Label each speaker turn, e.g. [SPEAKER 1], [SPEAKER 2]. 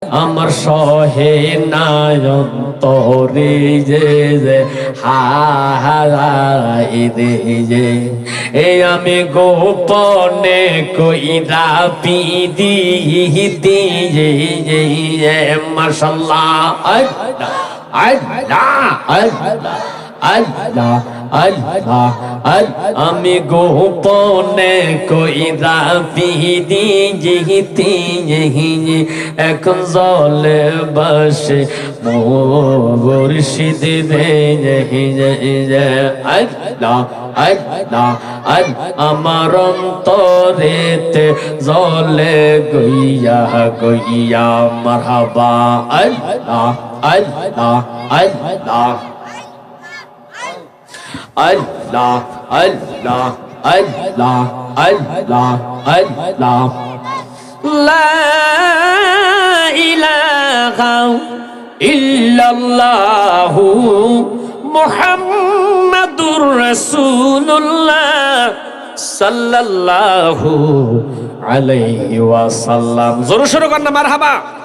[SPEAKER 1] আমার সহে নায়ন্তরে যে হাই রে যে আমি গোপনে কইরা পিদি যে মাশাআল্লাহ আল্লাহ আল্লাহ আল্লাহ আল্লাহ আমি গোপনে কইরা পিদি জিহিতি এখন জলে বসে মুর্শিদ রে আল্লাহ আল্লাহ আমার অন্তরেতে জলে গইয়া গইয়া মারহাবা আল্লাহ আল্লাহ আল্লাহ Allah, Allah, Allah, Allah, Allah. La ilaha illallah Muhammadur Rasulullah sallallahu alaihi wasallam. Zoru shuru korna marhaba.